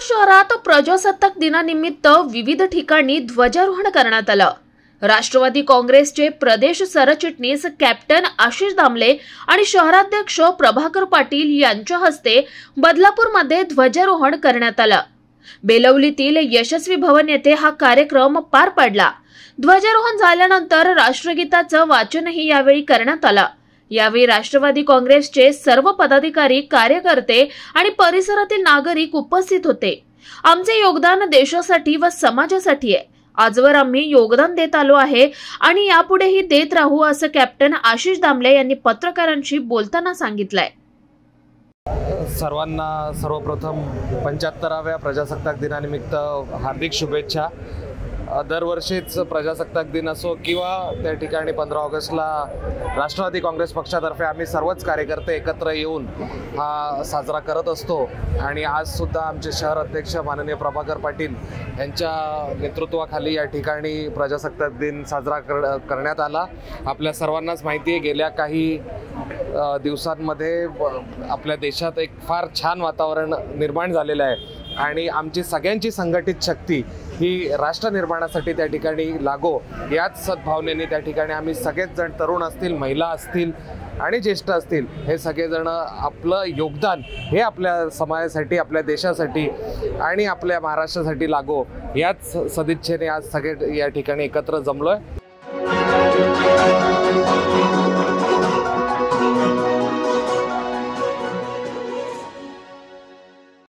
शहरात प्रजासत्ताक दिनानिमित्त विविध ठिकाणी ध्वजारोहण करण्यात आलं। राष्ट्रवादी काँग्रेसचे प्रदेश सरचिटणीस कॅप्टन आशिष दामले आणि शहराध्यक्ष प्रभाकर पाटील यांच्या हस्ते बदलापूरमध्ये ध्वजारोहण करण्यात आलं। बेलवलीतील यशस्वी भवन येथे हा कार्यक्रम पार पडला। ध्वजारोहण झाल्यानंतर राष्ट्रगीताचं वाचनही यावेळी करण्यात आलं। यावेळी राष्ट्रवादी काँग्रेसचे सर्व पदाधिकारी, कार्यकर्ते आणि परिसरातील नागरिक उपस्थित होते। आमचे योगदान देशासाठी व समाजासाठी आहे। आजवर आम्ही योगदान देत आलो आहे आणि यापुढेही देत राहू, असं कॅप्टन आशिष दामले यांनी पत्रकारांशी बोलताना सांगितलंय। सर्वांना सर्वप्रथम 75व्या प्रजासत्ताक दिनानिमित्त हार्दिक शुभेच्छा। दरवर्षीच प्रजासत्ताक दिन असो किंवा त्या ठिकाणी 15 ऑगस्टला राष्ट्रवादी काँग्रेस पक्षातर्फे आम्ही सर्वच कार्यकर्ते एकत्र येऊन हा साजरा करत असतो आणि आज सुद्धा आमचे शहर अध्यक्ष माननीय प्रभाकर पाटील यांच्या नेतृत्वाखाली या ठिकाणी प्रजासत्ताक दिन साजरा करण्यात आला। आपल्या सर्वांनाच माहिती आहे, गेल्या काही दिवसांमध्ये आपल्या देशात एक फार छान वातावरण निर्माण झालेलं आहे आणि आमची सगळ्यांची संघटित शक्ती ही राष्ट्र निर्माणासाठी त्या ठिकाणी लागो, याच सद्भावनेने त्या ठिकाणी आम्ही सगळेच जण, तरुण असतील, महिला असतील आणि ज्येष्ठ असतील, हे सगळेजण आपलं योगदान हे आपल्या समाजासाठी, आपल्या देशासाठी आणि आपल्या महाराष्ट्रासाठी लागो, याच सदिच्छेने आज सगळे या ठिकाणी एकत्र जमलोय।